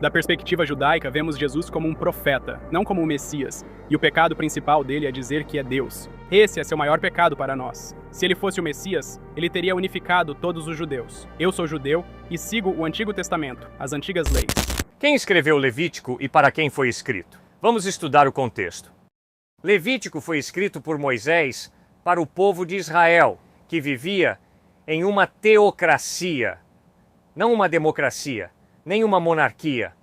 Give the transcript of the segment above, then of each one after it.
Da perspectiva judaica, vemos Jesus como um profeta, não como um Messias, e o pecado principal dele é dizer que é Deus. Esse é seu maior pecado para nós. Se ele fosse o Messias, ele teria unificado todos os judeus. Eu sou judeu e sigo o Antigo Testamento, as antigas leis. Quem escreveu Levítico e para quem foi escrito? Vamos estudar o contexto. Levítico foi escrito por Moisés para o povo de Israel, que vivia em uma teocracia, não uma democracia, nem uma monarquia,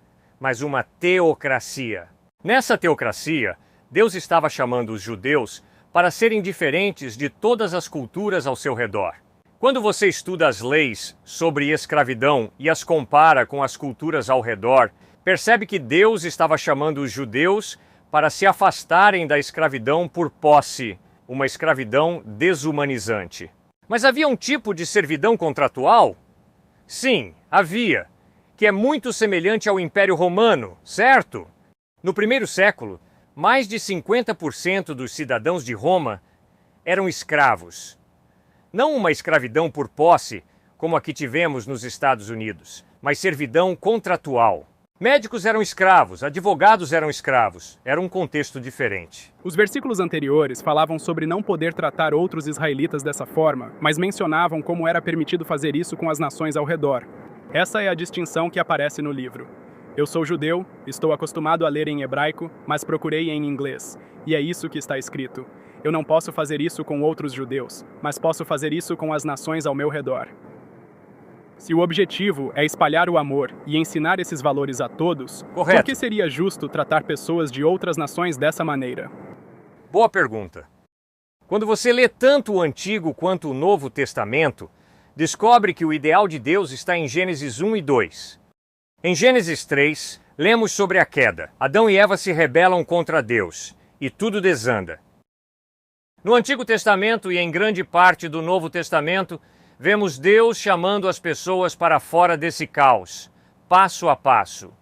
mas uma teocracia. Nessa teocracia, Deus estava chamando os judeus para serem diferentes de todas as culturas ao seu redor. Quando você estuda as leis sobre escravidão e as compara com as culturas ao redor, percebe que Deus estava chamando os judeus para se afastarem da escravidão por posse, uma escravidão desumanizante. Mas havia um tipo de servidão contratual? Sim, havia, que é muito semelhante ao Império Romano, certo? No primeiro século, mais de 50% dos cidadãos de Roma eram escravos. Não uma escravidão por posse, como a que tivemos nos Estados Unidos, mas servidão contratual. Médicos eram escravos, advogados eram escravos. Era um contexto diferente. Os versículos anteriores falavam sobre não poder tratar outros israelitas dessa forma, mas mencionavam como era permitido fazer isso com as nações ao redor. Essa é a distinção que aparece no livro. Eu sou judeu, estou acostumado a ler em hebraico, mas procurei em inglês. E é isso que está escrito. Eu não posso fazer isso com outros judeus, mas posso fazer isso com as nações ao meu redor. Se o objetivo é espalhar o amor e ensinar esses valores a todos, Correto. Por que seria justo tratar pessoas de outras nações dessa maneira? Boa pergunta. Quando você lê tanto o Antigo quanto o Novo Testamento, descobre que o ideal de Deus está em Gênesis 1 e 2. Em Gênesis 3, lemos sobre a queda. Adão e Eva se rebelam contra Deus, e tudo desanda. No Antigo Testamento e em grande parte do Novo Testamento, vemos Deus chamando as pessoas para fora desse caos, passo a passo.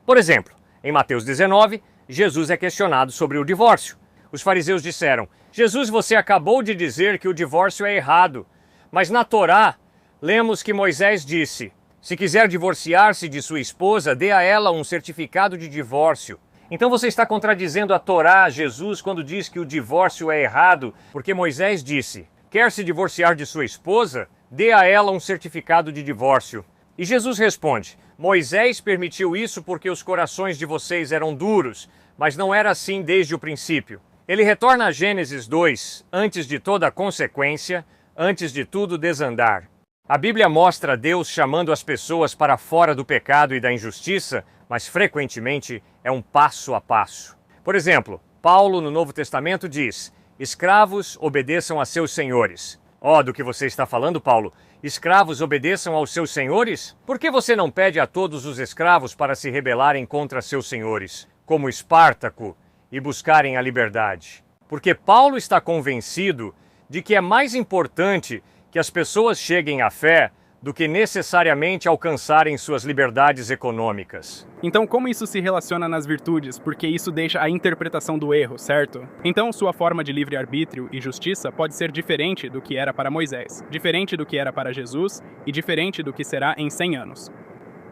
Por exemplo, em Mateus 19, Jesus é questionado sobre o divórcio. Os fariseus disseram: Jesus, você acabou de dizer que o divórcio é errado, mas na Torá, lemos que Moisés disse: se quiser divorciar-se de sua esposa, dê a ela um certificado de divórcio. Então você está contradizendo a Torá, Jesus, quando diz que o divórcio é errado, porque Moisés disse: quer se divorciar de sua esposa? Dê a ela um certificado de divórcio. E Jesus responde: Moisés permitiu isso porque os corações de vocês eram duros, mas não era assim desde o princípio. Ele retorna a Gênesis 2, antes de toda a consequência, antes de tudo desandar. A Bíblia mostra Deus chamando as pessoas para fora do pecado e da injustiça, mas frequentemente é um passo a passo. Por exemplo, Paulo no Novo Testamento diz: escravos obedeçam a seus senhores. Do que você está falando, Paulo? Escravos obedeçam aos seus senhores? Por que você não pede a todos os escravos para se rebelarem contra seus senhores, como Espartaco, e buscarem a liberdade? Porque Paulo está convencido de que é mais importante que as pessoas cheguem à fé do que necessariamente alcançarem suas liberdades econômicas. Então, como isso se relaciona nas virtudes? Porque isso deixa a interpretação do erro, certo? Então, sua forma de livre-arbítrio e justiça pode ser diferente do que era para Moisés, diferente do que era para Jesus e diferente do que será em 100 anos.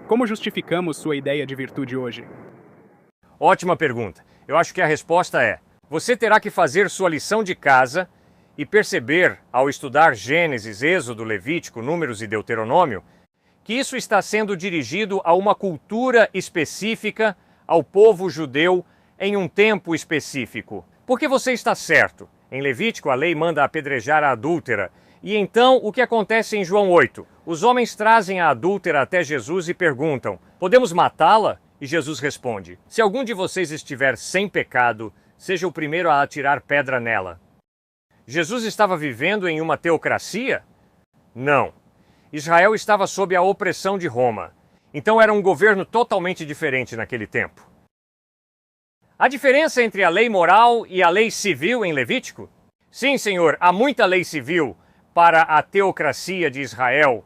Como justificamos sua ideia de virtude hoje? Ótima pergunta. Eu acho que a resposta é: você terá que fazer sua lição de casa e perceber, ao estudar Gênesis, Êxodo, Levítico, Números e Deuteronômio, que isso está sendo dirigido a uma cultura específica, ao povo judeu, em um tempo específico. Porque você está certo. Em Levítico, a lei manda apedrejar a adúltera. E então, o que acontece em João 8? Os homens trazem a adúltera até Jesus e perguntam: podemos matá-la? E Jesus responde: se algum de vocês estiver sem pecado, seja o primeiro a atirar pedra nela. Jesus estava vivendo em uma teocracia? Não. Israel estava sob a opressão de Roma. Então era um governo totalmente diferente naquele tempo. A diferença entre a lei moral e a lei civil em Levítico? Sim, senhor, há muita lei civil para a teocracia de Israel,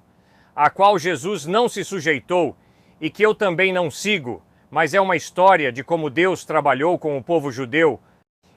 a qual Jesus não se sujeitou e que eu também não sigo, mas é uma história de como Deus trabalhou com o povo judeu.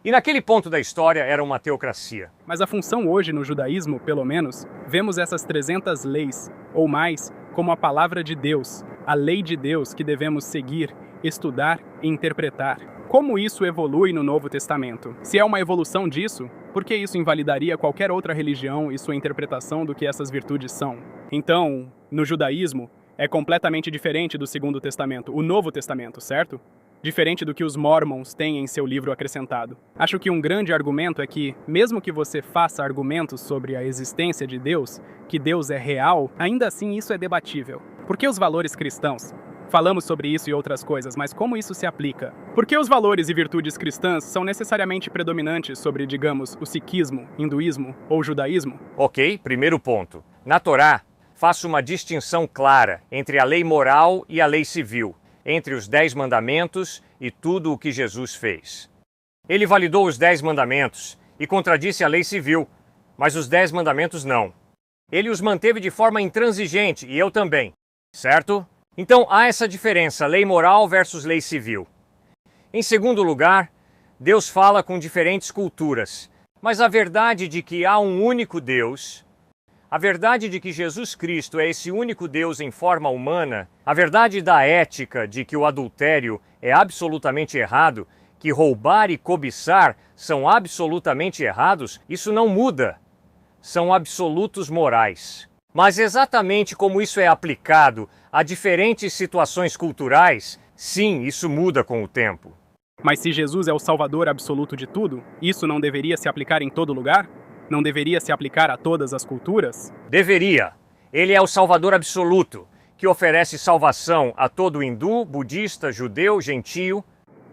E naquele ponto da história era uma teocracia. Mas a função hoje no judaísmo, pelo menos, vemos essas 300 leis, ou mais, como a palavra de Deus. a lei de Deus que devemos seguir, estudar e interpretar. Como isso evolui no Novo Testamento? Se é uma evolução disso, por que isso invalidaria qualquer outra religião e sua interpretação do que essas virtudes são? Então, no judaísmo, é completamente diferente do Segundo Testamento, o Novo Testamento, certo? Diferente do que os Mormons têm em seu livro acrescentado. Acho que um grande argumento é que, mesmo que você faça argumentos sobre a existência de Deus, que Deus é real, ainda assim isso é debatível. Por que os valores cristãos? Falamos sobre isso e outras coisas, mas como isso se aplica? Por que os valores e virtudes cristãs são necessariamente predominantes sobre, digamos, o sikhismo, hinduísmo ou judaísmo? Ok, primeiro ponto. Na Torá, faço uma distinção clara entre a lei moral e a lei civil, entre os 10 mandamentos e tudo o que Jesus fez. Ele validou os 10 mandamentos e contradisse a lei civil, mas os 10 mandamentos não. Ele os manteve de forma intransigente e eu também, certo? Então há essa diferença, lei moral versus lei civil. Em segundo lugar, Deus fala com diferentes culturas, mas a verdade de que há um único Deus, a verdade de que Jesus Cristo é esse único Deus em forma humana, a verdade da ética de que o adultério é absolutamente errado, que roubar e cobiçar são absolutamente errados, isso não muda. São absolutos morais. Mas exatamente como isso é aplicado a diferentes situações culturais, sim, isso muda com o tempo. Mas se Jesus é o Salvador absoluto de tudo, isso não deveria se aplicar em todo lugar? Não deveria se aplicar a todas as culturas? Deveria. Ele é o Salvador absoluto, que oferece salvação a todo hindu, budista, judeu, gentio.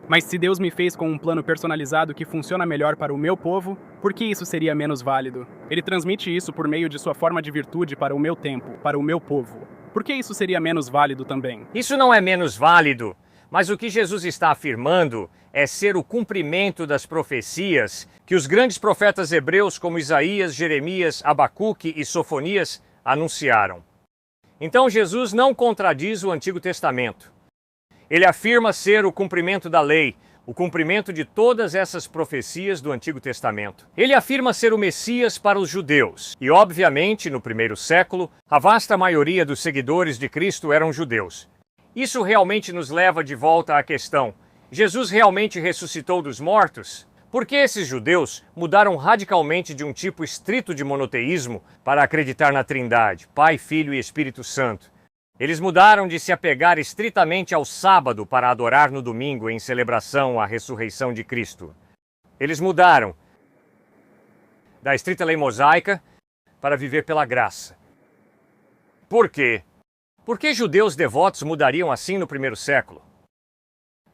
Mas se Deus me fez com um plano personalizado que funciona melhor para o meu povo, por que isso seria menos válido? Ele transmite isso por meio de sua forma de virtude para o meu tempo, para o meu povo. Por que isso seria menos válido também? Isso não é menos válido, mas o que Jesus está afirmando é ser o cumprimento das profecias que os grandes profetas hebreus como Isaías, Jeremias, Abacuque e Sofonias anunciaram. Então Jesus não contradiz o Antigo Testamento. Ele afirma ser o cumprimento da lei, o cumprimento de todas essas profecias do Antigo Testamento. Ele afirma ser o Messias para os judeus. E, obviamente, no primeiro século, a vasta maioria dos seguidores de Cristo eram judeus. Isso realmente nos leva de volta à questão: Jesus realmente ressuscitou dos mortos? Por que esses judeus mudaram radicalmente de um tipo estrito de monoteísmo para acreditar na Trindade, Pai, Filho e Espírito Santo? Eles mudaram de se apegar estritamente ao sábado para adorar no domingo em celebração à ressurreição de Cristo. Eles mudaram da estrita lei mosaica para viver pela graça. Por quê? Por que judeus devotos mudariam assim no primeiro século?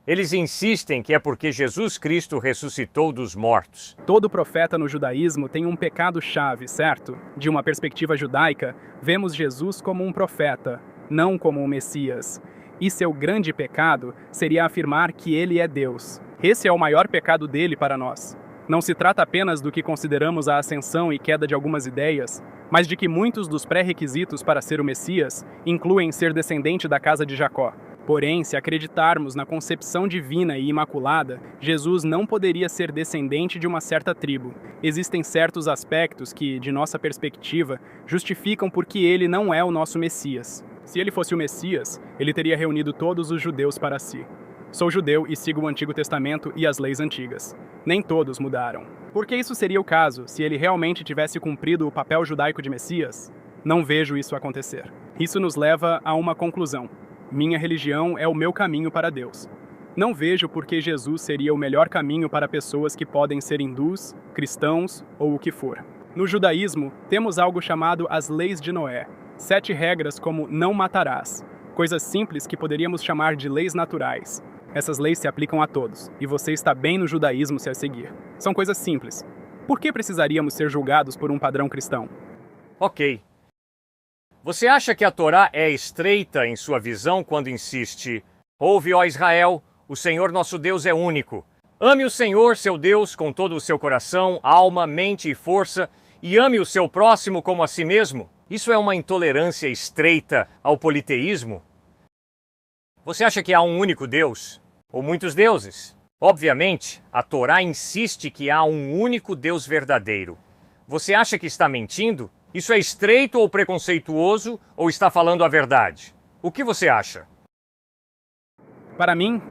Eles insistem que é porque Jesus Cristo ressuscitou dos mortos. Todo profeta no judaísmo tem um pecado-chave, certo? De uma perspectiva judaica, vemos Jesus como um profeta, não como um Messias. E seu grande pecado seria afirmar que ele é Deus. Esse é o maior pecado dele para nós. Não se trata apenas do que consideramos a ascensão e queda de algumas ideias, mas de que muitos dos pré-requisitos para ser o Messias incluem ser descendente da casa de Jacó. Porém, se acreditarmos na concepção divina e imaculada, Jesus não poderia ser descendente de uma certa tribo. Existem certos aspectos que, de nossa perspectiva, justificam por que ele não é o nosso Messias. Se ele fosse o Messias, ele teria reunido todos os judeus para si. Sou judeu e sigo o Antigo Testamento e as leis antigas. Nem todos mudaram. Por que isso seria o caso se ele realmente tivesse cumprido o papel judaico de Messias? Não vejo isso acontecer. Isso nos leva a uma conclusão. Minha religião é o meu caminho para Deus. Não vejo por que Jesus seria o melhor caminho para pessoas que podem ser hindus, cristãos ou o que for. No judaísmo, temos algo chamado as leis de Noé. 7 regras como não matarás. Coisas simples que poderíamos chamar de leis naturais. Essas leis se aplicam a todos, e você está bem no judaísmo se as seguir. São coisas simples. Por que precisaríamos ser julgados por um padrão cristão? Ok. Você acha que a Torá é estreita em sua visão quando insiste: ouve, ó Israel, o Senhor nosso Deus é único. Ame o Senhor, seu Deus, com todo o seu coração, alma, mente e força, e ame o seu próximo como a si mesmo? Isso é uma intolerância estreita ao politeísmo? Você acha que há um único Deus? Ou muitos deuses? Obviamente, a Torá insiste que há um único Deus verdadeiro. Você acha que está mentindo? Isso é estreito ou preconceituoso, ou está falando a verdade? O que você acha? Para mim,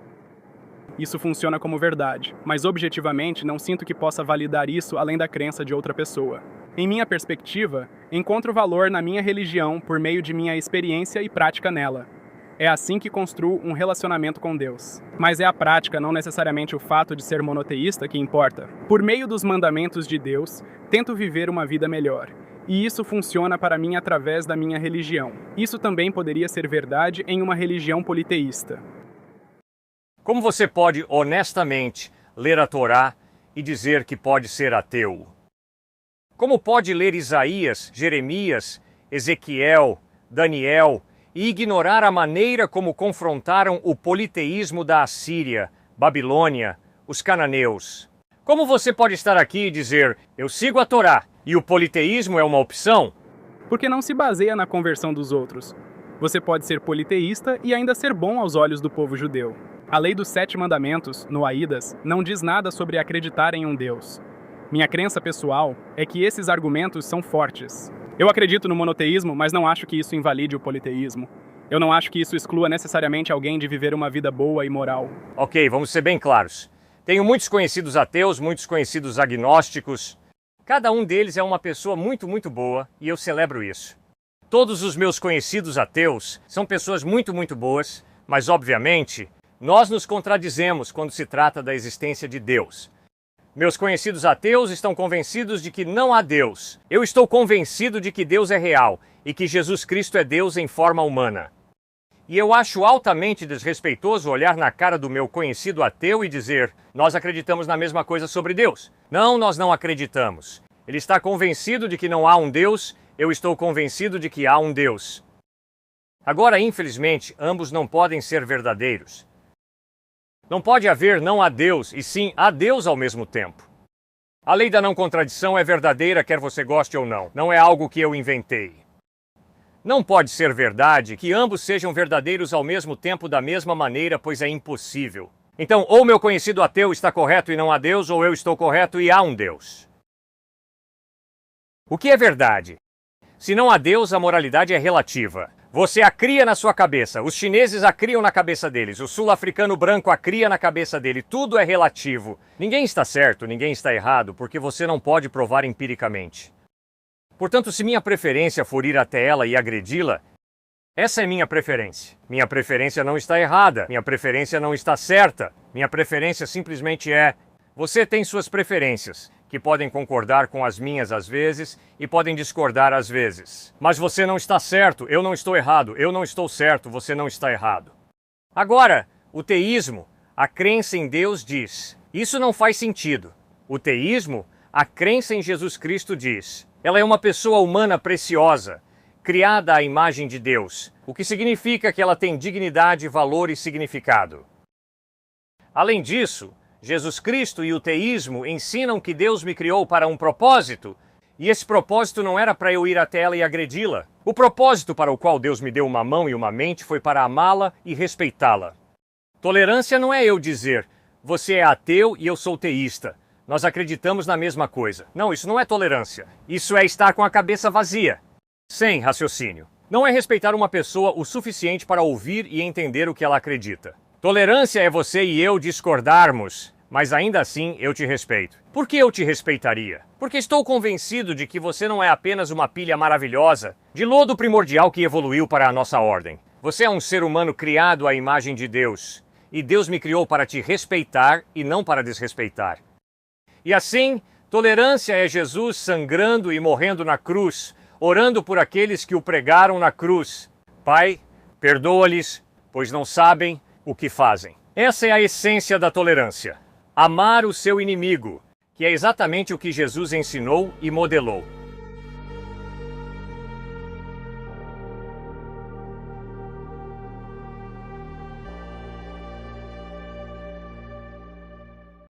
isso funciona como verdade, mas objetivamente não sinto que possa validar isso além da crença de outra pessoa. Em minha perspectiva, encontro valor na minha religião por meio de minha experiência e prática nela. É assim que construo um relacionamento com Deus. Mas é a prática, não necessariamente o fato de ser monoteísta, que importa. Por meio dos mandamentos de Deus, tento viver uma vida melhor. E isso funciona para mim através da minha religião. Isso também poderia ser verdade em uma religião politeísta. Como você pode honestamente ler a Torá e dizer que pode ser ateu? Como pode ler Isaías, Jeremias, Ezequiel, Daniel e ignorar a maneira como confrontaram o politeísmo da Assíria, Babilônia, os cananeus? Como você pode estar aqui e dizer, eu sigo a Torá e o politeísmo é uma opção? Porque não se baseia na conversão dos outros. Você pode ser politeísta e ainda ser bom aos olhos do povo judeu. A lei dos 7 mandamentos, no Aídas, não diz nada sobre acreditar em um Deus. Minha crença pessoal é que esses argumentos são fortes. Eu acredito no monoteísmo, mas não acho que isso invalide o politeísmo. Eu não acho que isso exclua necessariamente alguém de viver uma vida boa e moral. Ok, vamos ser bem claros. Tenho muitos conhecidos ateus, muitos conhecidos agnósticos. Cada um deles é uma pessoa muito boa e eu celebro isso. Todos os meus conhecidos ateus são pessoas muito boas, mas obviamente nós nos contradizemos quando se trata da existência de Deus. Meus conhecidos ateus estão convencidos de que não há Deus. Eu estou convencido de que Deus é real e que Jesus Cristo é Deus em forma humana. E eu acho altamente desrespeitoso olhar na cara do meu conhecido ateu e dizer, nós acreditamos na mesma coisa sobre Deus. Não, nós não acreditamos. Ele está convencido de que não há um Deus, eu estou convencido de que há um Deus. Agora, infelizmente, ambos não podem ser verdadeiros. Não pode haver não há Deus, e sim há Deus ao mesmo tempo. A lei da não contradição é verdadeira, quer você goste ou não. Não é algo que eu inventei. Não pode ser verdade que ambos sejam verdadeiros ao mesmo tempo da mesma maneira, pois é impossível. Então, ou meu conhecido ateu está correto e não há Deus, ou eu estou correto e há um Deus. O que é verdade? Se não há Deus, a moralidade é relativa. Você a cria na sua cabeça, os chineses a criam na cabeça deles, o sul-africano branco a cria na cabeça dele, tudo é relativo. Ninguém está certo, ninguém está errado, porque você não pode provar empiricamente. Portanto, se minha preferência for ir até ela e agredi-la, essa é minha preferência. Minha preferência não está errada, minha preferência não está certa, minha preferência simplesmente é... Você tem suas preferências, que podem concordar com as minhas às vezes e podem discordar às vezes. Mas você não está certo, eu não estou errado, eu não estou certo, você não está errado. Agora, o teísmo, a crença em Deus diz, isso não faz sentido. O teísmo, a crença em Jesus Cristo diz, ela é uma pessoa humana preciosa, criada à imagem de Deus, o que significa que ela tem dignidade, valor e significado. Além disso, Jesus Cristo e o teísmo ensinam que Deus me criou para um propósito, e esse propósito não era para eu ir até ela e agredi-la. O propósito para o qual Deus me deu uma mão e uma mente foi para amá-la e respeitá-la. Tolerância não é eu dizer, você é ateu e eu sou teísta. Nós acreditamos na mesma coisa. Não, isso não é tolerância. Isso é estar com a cabeça vazia, sem raciocínio. Não é respeitar uma pessoa o suficiente para ouvir e entender o que ela acredita. Tolerância é você e eu discordarmos, mas ainda assim eu te respeito. Por que eu te respeitaria? Porque estou convencido de que você não é apenas uma pilha maravilhosa de lodo primordial que evoluiu para a nossa ordem. Você é um ser humano criado à imagem de Deus, e Deus me criou para te respeitar e não para desrespeitar. E assim, tolerância é Jesus sangrando e morrendo na cruz, orando por aqueles que o pregaram na cruz. Pai, perdoa-lhes, pois não sabem o que fazem. Essa é a essência da tolerância. Amar o seu inimigo, que é exatamente o que Jesus ensinou e modelou.